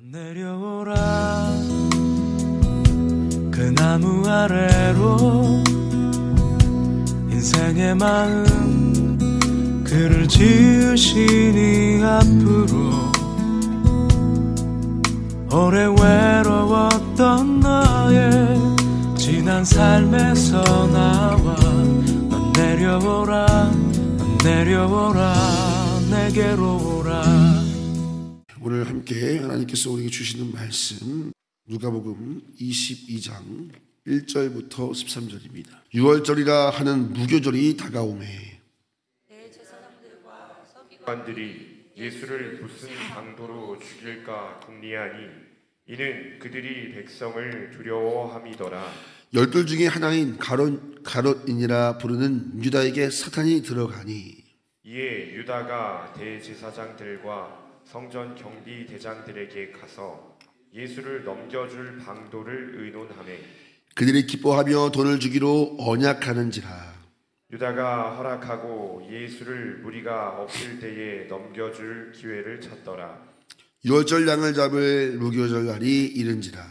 내려오라 그 나무 아래로 인생의 마음 그를 지으시니 앞으로 오래 외로웠던 너의 지난 삶에서 나와 넌 내려오라 넌 내려오라 내게로 오라. 오늘 함께 하나님께서 우리에게 주시는 말씀 누가복음 22장 1절부터 13절입니다. 6월절이라 하는 무교절이 다가오매 대제사장들과 서기관들이 예수를 무슨 방도로 죽일까 궁리하니 이는 그들이 백성을 두려워함이더라. 열둘 중에 하나인 가롯인이라 부르는 유다에게 사탄이 들어가니 이에 유다가 대제사장들과 성전 경비 대장들에게 가서 예수를 넘겨줄 방도를 의논하매 그들이 기뻐하며 돈을 주기로 언약하는지라. 유다가 허락하고 예수를 무리가 없을 때에 넘겨줄 기회를 찾더라. 6월절 양을 잡을 무교절 날이 이른지라.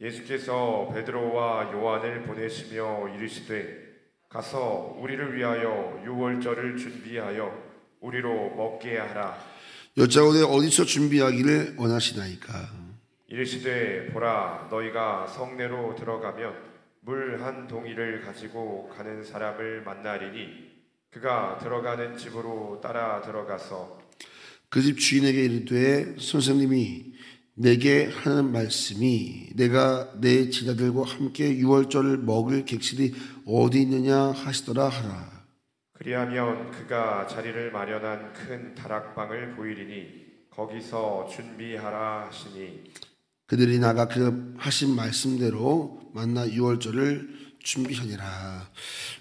예수께서 베드로와 요한을 보내시며 이르시되 가서 우리를 위하여 6월절을 준비하여 우리로 먹게 하라. 여짜오되 어디서 준비하기를 원하시나이까. 이르시되 보라 너희가 성내로 들어가면 물 한 동이를 가지고 가는 사람을 만나리니 그가 들어가는 집으로 따라 들어가서 그 집 주인에게 이르되 선생님이 내게 하는 말씀이 내가 내 제자들과 함께 6월절을 먹을 객실이 어디 있느냐 하시더라 하라. 그리하면 그가 자리를 마련한 큰 다락방을 보이리니 거기서 준비하라 하시니 그들이 나가 그 하신 말씀대로 만나 6월절을 준비하니라.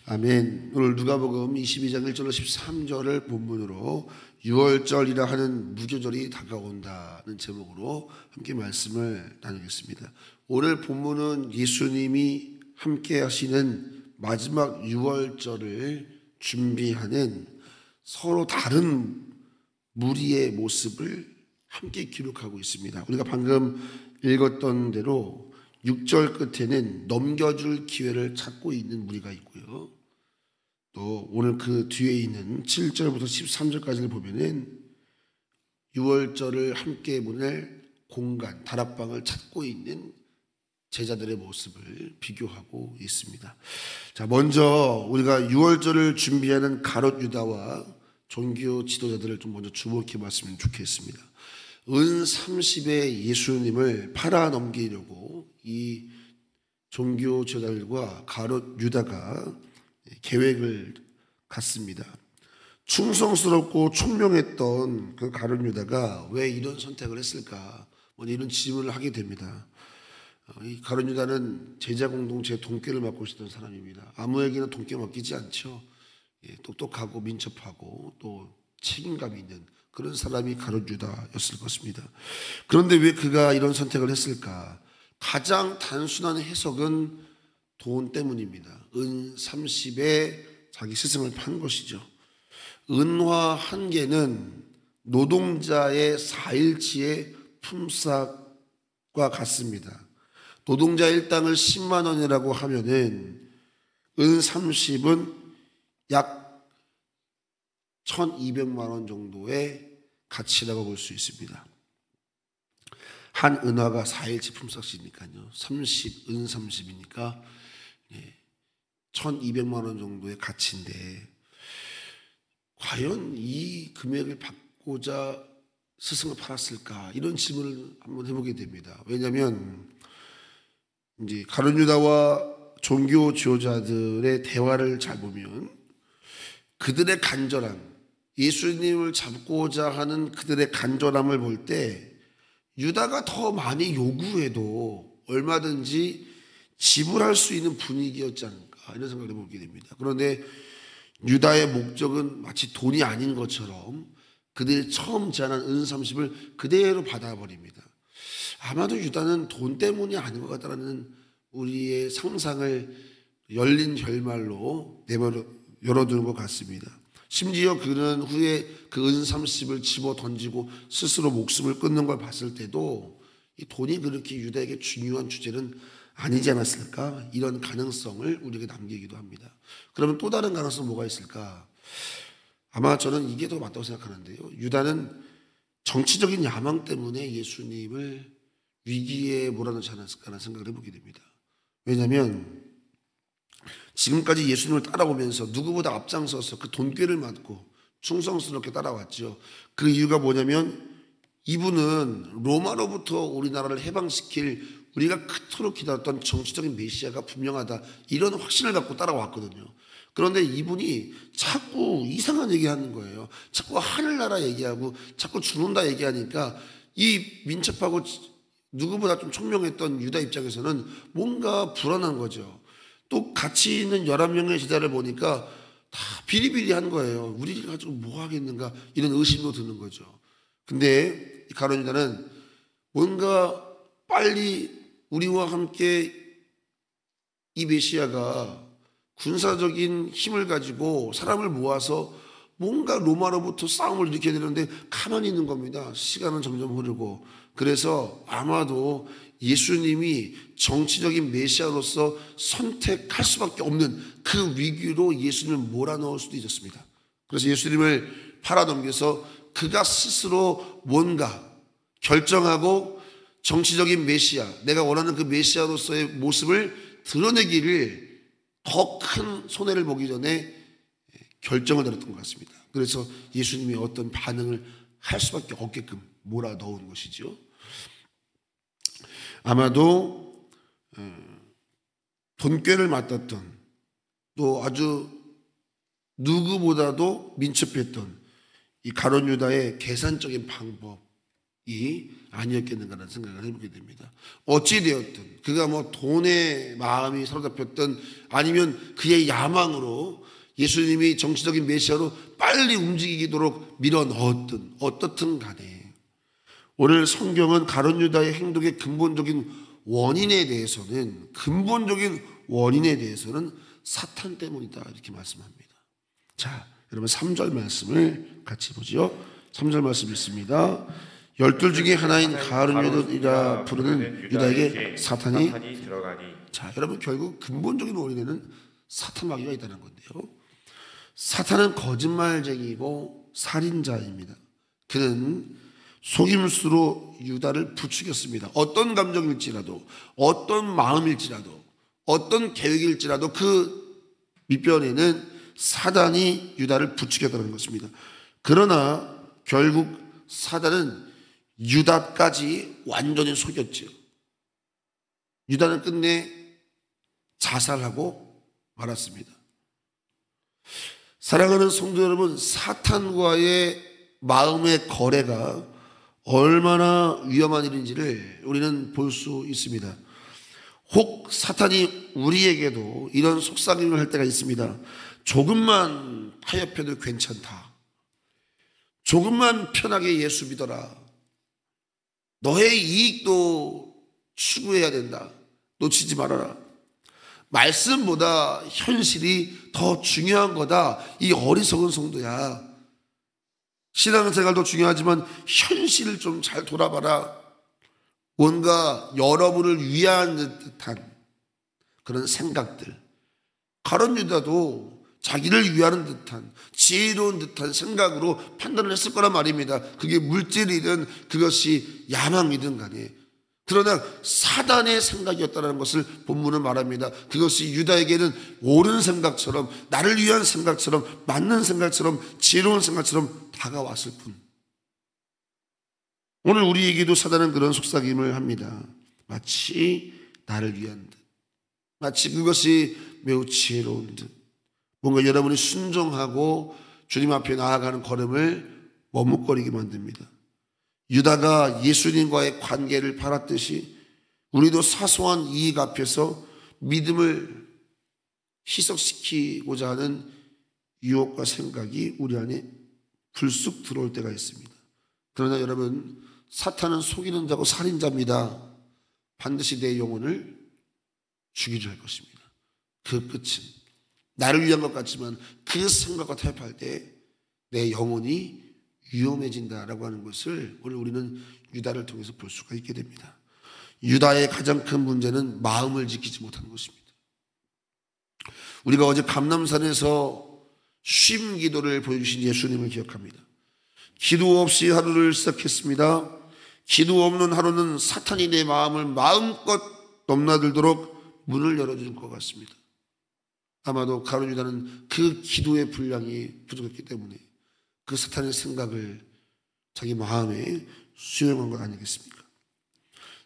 아멘. 오늘 누가복음 22장 1절로 13절을 본문으로 6월절이라 하는 무교절이 다가온다는 제목으로 함께 말씀을 나누겠습니다. 오늘 본문은 예수님이 함께 하시는 마지막 6월절을 준비하는 서로 다른 무리의 모습을 함께 기록하고 있습니다. 우리가 방금 읽었던 대로 6절 끝에는 넘겨줄 기회를 찾고 있는 무리가 있고요. 또 오늘 그 뒤에 있는 7절부터 13절까지를 보면은 6월절을 함께 보낼 공간, 다락방을 찾고 있는 제자들의 모습을 비교하고 있습니다. 자, 먼저 우리가 6월절을 준비하는 가롯 유다와 종교 지도자들을 좀 먼저 주목해 봤으면 좋겠습니다. 은 30의 예수님을 팔아 넘기려고 이 종교 지도자들과 가롯 유다가 계획을 갖습니다. 충성스럽고 총명했던 그 가롯 유다가 왜 이런 선택을 했을까? 이런 질문을 하게 됩니다. 이 가롯 유다는 제자 공동체의 돈꾀를 맡고 있었던 사람입니다. 아무에게나 돈꾀 맡기지 않죠. 똑똑하고 민첩하고 또 책임감 있는 그런 사람이 가롯 유다였을 것입니다. 그런데 왜 그가 이런 선택을 했을까? 가장 단순한 해석은 돈 때문입니다. 은 30에 자기 스승을 판 것이죠. 은화 한 개는 노동자의 4일치의 품삯과 같습니다. 노동자 일당을 10만 원이라고 하면은 은 30은 약 1200만 원 정도의 가치라고 볼 수 있습니다. 한 은화가 4일치 품삯이니까요. 30, 은 30이니까 1200만 원 정도의 가치인데 과연 이 금액을 받고자 스승을 팔았을까? 이런 질문을 한번 해보게 됩니다. 왜냐하면 이제 가룟 유다와 종교 지도자들의 대화를 잘 보면 그들의 간절함, 예수님을 잡고자 하는 그들의 간절함을 볼 때 유다가 더 많이 요구해도 얼마든지 지불할 수 있는 분위기였지 않을까 이런 생각을 해보게 됩니다. 그런데 유다의 목적은 마치 돈이 아닌 것처럼 그들이 처음 제안한 은 30을 그대로 받아버립니다. 아마도 유다는 돈 때문이 아닌 것 같다는 우리의 상상을 열린 결말로 열어두는 것 같습니다. 심지어 그는 후에 그 은 30을 집어 던지고 스스로 목숨을 끊는 걸 봤을 때도 이 돈이 그렇게 유다에게 중요한 주제는 아니지 않았을까? 이런 가능성을 우리에게 남기기도 합니다. 그러면 또 다른 가능성 뭐가 있을까? 아마 저는 이게 더 맞다고 생각하는데요. 유다는 정치적인 야망 때문에 예수님을 위기에 몰아넣지 않았을까라는 생각을 해보게 됩니다. 왜냐하면 지금까지 예수님을 따라오면서 누구보다 앞장서서 그 돈꾀를 맞고 충성스럽게 따라왔죠. 그 이유가 뭐냐면 이분은 로마로부터 우리나라를 해방시킬 우리가 그토록 기다렸던 정치적인 메시아가 분명하다, 이런 확신을 갖고 따라왔거든요. 그런데 이분이 자꾸 이상한 얘기하는 거예요. 자꾸 하늘나라 얘기하고 자꾸 죽는다 얘기하니까 이 민첩하고 누구보다 좀 총명했던 유다 입장에서는 뭔가 불안한 거죠. 또 같이 있는 11명의 제자를 보니까 다 비리비리한 거예요. 우리가 가지고 뭐 하겠는가, 이런 의심도 드는 거죠. 근데 가룟 유다는 뭔가 빨리 우리와 함께 이 메시아가 군사적인 힘을 가지고 사람을 모아서 뭔가 로마로부터 싸움을 일으켜야 되는데 가만히 있는 겁니다. 시간은 점점 흐르고. 그래서 아마도 예수님이 정치적인 메시아로서 선택할 수밖에 없는 그 위기로 예수님을 몰아넣을 수도 있었습니다. 그래서 예수님을 팔아넘겨서 그가 스스로 뭔가 결정하고 정치적인 메시아, 내가 원하는 그 메시아로서의 모습을 드러내기를 더 큰 손해를 보기 전에 결정을 내렸던 것 같습니다. 그래서 예수님이 어떤 반응을 할 수밖에 없게끔 몰아넣은 것이죠. 아마도 돈꾀를 맡았던, 또 아주 누구보다도 민첩했던 이 가룟 유다의 계산적인 방법이 아니었겠는가라는 생각을 해보게 됩니다. 어찌되었든 그가 뭐 돈에 마음이 사로잡혔든 아니면 그의 야망으로 예수님이 정치적인 메시아로 빨리 움직이도록 밀어넣었든 어떻든 간에 오늘 성경은 가룟 유다의 행동의 근본적인 원인에 대해서는 사탄 때문이다, 이렇게 말씀합니다. 자, 여러분 3절 말씀을 같이 보죠. 3절 말씀 있습니다. 12 중에 하나인 가룟 유다이라 부르는 유다에게 사탄이 들어가니. 자, 여러분 결국 근본적인 원인에는 사탄 마귀가 있다는 건데요. 사탄은 거짓말쟁이고 살인자입니다. 그는 속임수로 유다를 부추겼습니다. 어떤 감정일지라도, 어떤 마음일지라도, 어떤 계획일지라도 그 밑변에는 사단이 유다를 부추겼다는 것입니다. 그러나 결국 사단은 유다까지 완전히 속였죠. 유다는 끝내 자살하고 말았습니다. 사랑하는 성도 여러분, 사탄과의 마음의 거래가 얼마나 위험한 일인지를 우리는 볼 수 있습니다. 혹 사탄이 우리에게도 이런 속삭임을 할 때가 있습니다. 조금만 타협해도 괜찮다. 조금만 편하게 예수 믿어라. 너의 이익도 추구해야 된다. 놓치지 말아라. 말씀보다 현실이 더 중요한 거다. 이 어리석은 성도야. 신앙생활도 중요하지만 현실을 좀 잘 돌아봐라. 뭔가 여러분을 위한 듯한 그런 생각들. 가룟 유다도 자기를 위하는 듯한 지혜로운 듯한 생각으로 판단을 했을 거란 말입니다. 그게 물질이든 그것이 야망이든 간에. 그러나 사단의 생각이었다는 것을 본문은 말합니다. 그것이 유다에게는 옳은 생각처럼, 나를 위한 생각처럼, 맞는 생각처럼, 지혜로운 생각처럼 다가왔을 뿐. 오늘 우리에게도 사단은 그런 속삭임을 합니다. 마치 나를 위한 듯, 마치 그것이 매우 지혜로운 듯, 뭔가 여러분이 순종하고 주님 앞에 나아가는 걸음을 머뭇거리게 만듭니다. 유다가 예수님과의 관계를 팔았듯이 우리도 사소한 이익 앞에서 믿음을 희석시키고자 하는 유혹과 생각이 우리 안에 불쑥 들어올 때가 있습니다. 그러나 여러분, 사탄은 속이는 자고 살인자입니다. 반드시 내 영혼을 죽이려 할 것입니다. 그 끝은 나를 위한 것 같지만 그 생각과 타협할 때 내 영혼이 위험해진다라고 하는 것을 오늘 우리는 유다를 통해서 볼 수가 있게 됩니다. 유다의 가장 큰 문제는 마음을 지키지 못하는 것입니다. 우리가 어제 감람산에서 쉼 기도를 보여주신 예수님을 기억합니다. 기도 없이 하루를 시작했습니다. 기도 없는 하루는 사탄이 내 마음을 마음껏 넘나들도록 문을 열어줄 것 같습니다. 아마도 가룟 유다는 그 기도의 분량이 부족했기 때문에 그 사탄의 생각을 자기 마음에 수용한 것 아니겠습니까?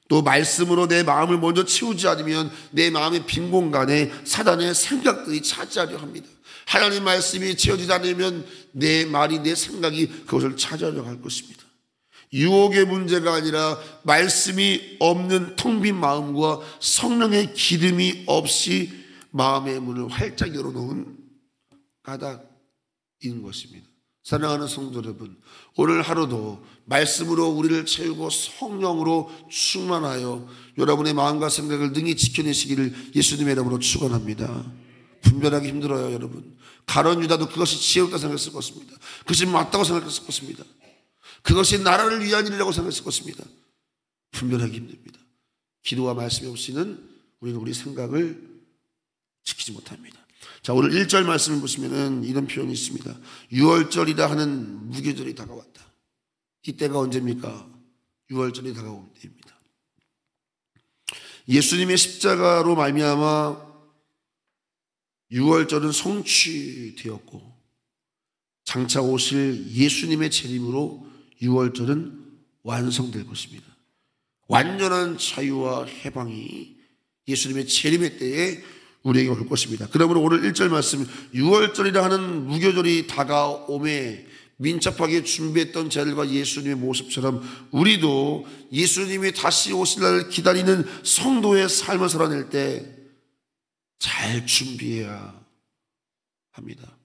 또 말씀으로 내 마음을 먼저 채우지 않으면 내 마음의 빈 공간에 사단의 생각들이 차지하려 합니다. 하나님 말씀이 채워지지 않으면 내 말이, 내 생각이 그것을 차지하려 할 것입니다. 유혹의 문제가 아니라 말씀이 없는 텅 빈 마음과 성령의 기름이 없이 마음의 문을 활짝 열어놓은 까닭인 것입니다. 사랑하는 성도 여러분, 오늘 하루도 말씀으로 우리를 채우고 성령으로 충만하여 여러분의 마음과 생각을 능히 지켜내시기를 예수님의 이름으로 축원합니다. 분별하기 힘들어요, 여러분. 가룟 유다도 그것이 지혜롭다 생각했을 것입니다. 그것이 맞다고 생각했을 것입니다. 그것이 나라를 위한 일이라고 생각했을 것입니다. 분별하기 힘듭니다. 기도와 말씀이 없이는 우리는 우리 생각을 지키지 못합니다. 자, 오늘 1절 말씀을 보시면은 이런 표현이 있습니다. 6월절이라 하는 무교절이 다가왔다. 이때가 언제입니까? 6월절이 다가온 때입니다. 예수님의 십자가로 말미암아 6월절은 성취되었고 장차 오실 예수님의 재림으로 6월절은 완성될 것입니다. 완전한 자유와 해방이 예수님의 재림의 때에 우리에게 올 것입니다. 그러므로 오늘 1절 말씀 6월절이라 하는 무교절이 다가오매 민첩하게 준비했던 자들과 예수님의 모습처럼 우리도 예수님이 다시 오실 날을 기다리는 성도의 삶을 살아낼 때 잘 준비해야 합니다.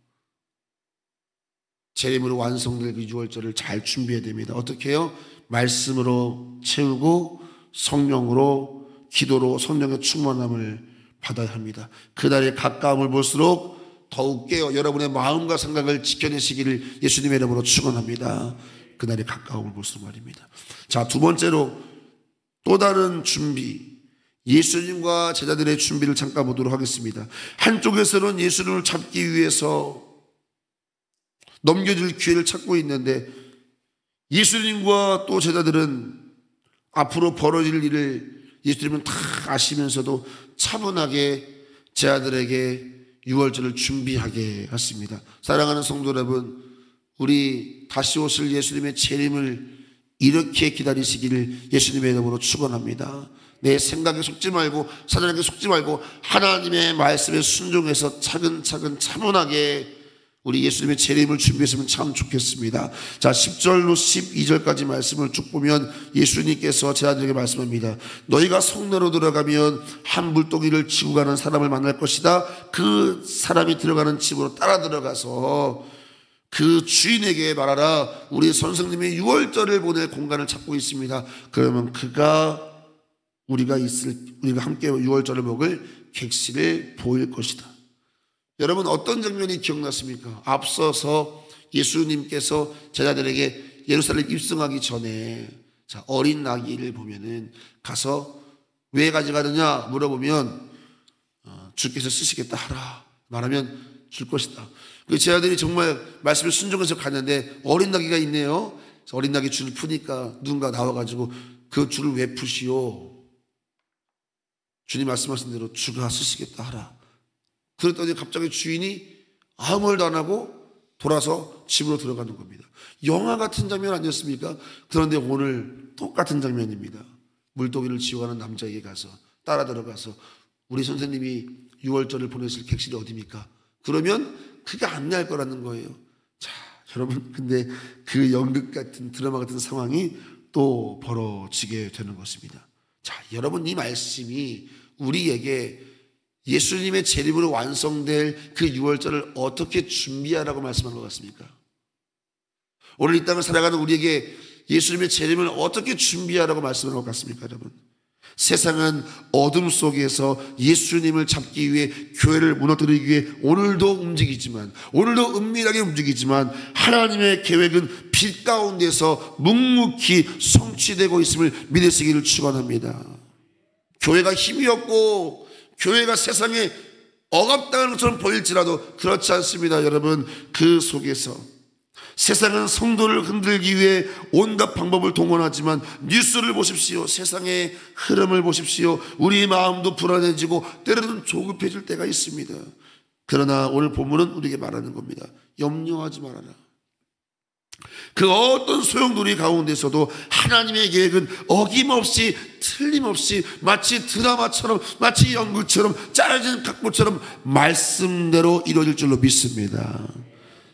재림으로 완성될 그 6월절을 잘 준비해야 됩니다. 어떻게 해요? 말씀으로 채우고 성령으로, 기도로 성령의 충만함을 받아야 합니다. 그날의 가까움을 볼수록 더욱 깨어 여러분의 마음과 생각을 지켜내시기를 예수님의 이름으로 축원합니다. 그날의 가까움을 볼수록 말입니다. 자, 두 번째로 또 다른 준비, 예수님과 제자들의 준비를 잠깐 보도록 하겠습니다. 한쪽에서는 예수님을 잡기 위해서 넘겨줄 기회를 찾고 있는데 예수님과 또 제자들은 앞으로 벌어질 일을 예수님은 다 아시면서도 차분하게 제자들에게 6월절을 준비하게 했습니다. 사랑하는 성도 여러분, 우리 다시 오실 예수님의 재림을 이렇게 기다리시기를 예수님의 이름으로 축원합니다. 내 생각에 속지 말고 사단에게 속지 말고 하나님의 말씀에 순종해서 차근차근 차분하게 우리 예수님의 재림을 준비했으면 참 좋겠습니다. 자, 10절로 12절까지 말씀을 쭉 보면 예수님께서 제자들에게 말씀합니다. 너희가 성내로 들어가면 한 물동이를 지고 가는 사람을 만날 것이다. 그 사람이 들어가는 집으로 따라 들어가서 그 주인에게 말하라. 우리 선생님이 6월절을 보낼 공간을 찾고 있습니다. 그러면 그가 우리가 함께 6월절을 먹을 객실을 보일 것이다. 여러분, 어떤 장면이 기억났습니까? 앞서서 예수님께서 제자들에게 예루살렘 입성하기 전에 어린 나귀를 보면은 가서 왜 가져가느냐 물어보면 주께서 쓰시겠다 하라 말하면 줄 것이다. 그 제자들이 정말 말씀에 순종해서 갔는데 어린 나귀가 있네요. 어린 나귀 줄을 푸니까 누군가 나와가지고 그 줄을 왜 푸시오? 주님 말씀하신 대로 주가 쓰시겠다 하라. 그랬더니 갑자기 주인이 아무 말도 안 하고 돌아서 집으로 들어가는 겁니다. 영화 같은 장면 아니었습니까? 그런데 오늘 똑같은 장면입니다. 물동이를 지워가는 남자에게 가서 따라 들어가서 우리 선생님이 6월절을 보내실 객실이 어디입니까? 그러면 그게 안내할 거라는 거예요. 자, 여러분, 근데 그 연극 같은 드라마 같은 상황이 또 벌어지게 되는 것입니다. 자, 여러분, 이 말씀이 우리에게 예수님의 재림으로 완성될 그 6월절을 어떻게 준비하라고 말씀한 것 같습니까? 오늘 이 땅을 살아가는 우리에게 예수님의 재림을 어떻게 준비하라고 말씀한 것 같습니까, 여러분? 세상은 어둠 속에서 예수님을 잡기 위해, 교회를 무너뜨리기 위해 오늘도 움직이지만, 오늘도 은밀하게 움직이지만 하나님의 계획은 빛 가운데서 묵묵히 성취되고 있음을 믿으시기를 축원합니다. 교회가 힘이 없고 교회가 세상에 억압당하는 것처럼 보일지라도 그렇지 않습니다. 여러분, 그 속에서 세상은 성도를 흔들기 위해 온갖 방법을 동원하지만 뉴스를 보십시오. 세상의 흐름을 보십시오. 우리 마음도 불안해지고 때로는 조급해질 때가 있습니다. 그러나 오늘 본문은 우리에게 말하는 겁니다. 염려하지 말아라. 그 어떤 소용돌이 가운데서도 하나님의 계획은 어김없이 틀림없이 마치 드라마처럼, 마치 연극처럼, 짜여진 각본처럼 말씀대로 이루어질 줄로 믿습니다.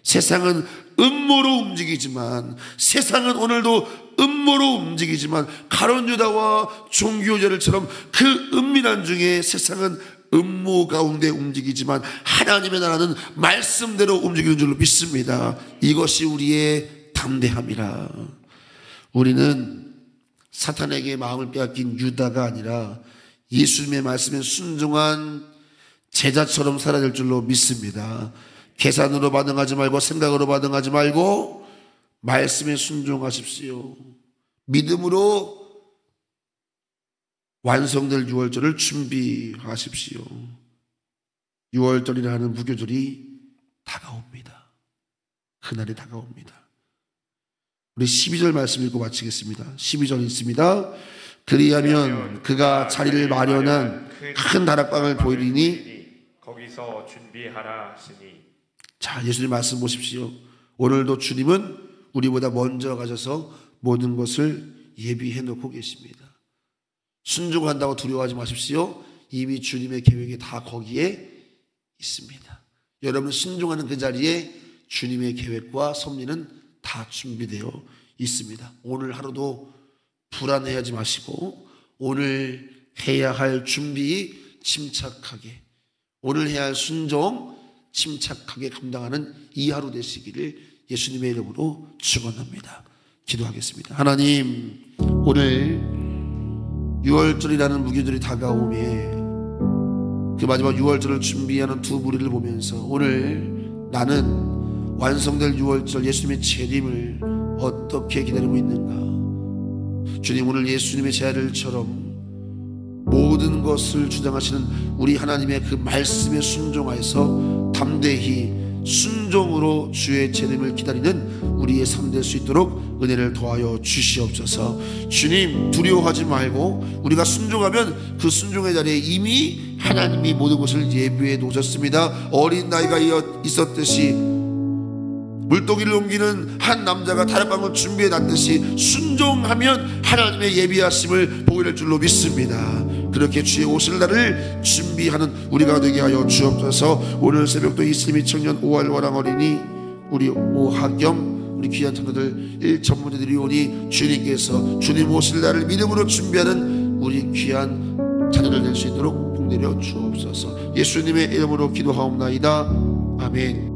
세상은 음모로 움직이지만, 세상은 오늘도 음모로 움직이지만, 가룟 유다와 종교제를처럼 그 은밀한 중에 세상은 음모 가운데 움직이지만 하나님의 나라는 말씀대로 움직이는 줄로 믿습니다. 이것이 우리의 담대함이라. 우리는 사탄에게 마음을 빼앗긴 유다가 아니라 예수님의 말씀에 순종한 제자처럼 살아야 될 줄로 믿습니다. 계산으로 반응하지 말고 생각으로 반응하지 말고 말씀에 순종하십시오. 믿음으로 완성될 유월절을 준비하십시오. 유월절이라는 무교절이 다가옵니다. 그날이 다가옵니다. 우리 12절 말씀 읽고 마치겠습니다. 12절 있습니다. 그리하면 그가 자리를 마련한 큰 다락방을 보이리니 거기서 준비하라 하시니. 자, 예수님 말씀 보십시오. 오늘도 주님은 우리보다 먼저 가셔서 모든 것을 예비해 놓고 계십니다. 순종한다고 두려워하지 마십시오. 이미 주님의 계획이 다 거기에 있습니다. 여러분 순종하는 그 자리에 주님의 계획과 섭리는 다 준비되어 있습니다. 오늘 하루도 불안해하지 마시고 오늘 해야 할 준비 침착하게, 오늘 해야 할 순종 침착하게 감당하는 이 하루 되시기를 예수님의 이름으로 축원합니다. 기도하겠습니다. 하나님, 오늘 유월절이라는 무교절이 다가오매 그 마지막 유월절을 준비하는 두 무리를 보면서 오늘 나는 완성될 유월절 예수님의 재림을 어떻게 기다리고 있는가. 주님, 오늘 예수님의 재림처럼 모든 것을 주장하시는 우리 하나님의 그 말씀에 순종하여서 담대히 순종으로 주의 재림을 기다리는 우리의 삶 될 수 있도록 은혜를 더하여 주시옵소서. 주님, 두려워하지 말고 우리가 순종하면 그 순종의 자리에 이미 하나님이 모든 것을 예비해 놓으셨습니다. 어린 나이가 있었듯이 물동이를 옮기는 한 남자가 다락방을 준비해 놨듯이 순종하면 하나님의 예비하심을 보게 될 줄로 믿습니다. 그렇게 주의 오실 날을 준비하는 우리가 되게 하여 주옵소서. 오늘 새벽도 이슬미 청년 5월 와랑 어린이 우리 오하겸 우리 귀한 청년들 1천문제들이 오니 주님께서 주님 오실 날을 믿음으로 준비하는 우리 귀한 자녀들 될 수 있도록 복 내려 주옵소서. 예수님의 이름으로 기도하옵나이다. 아멘.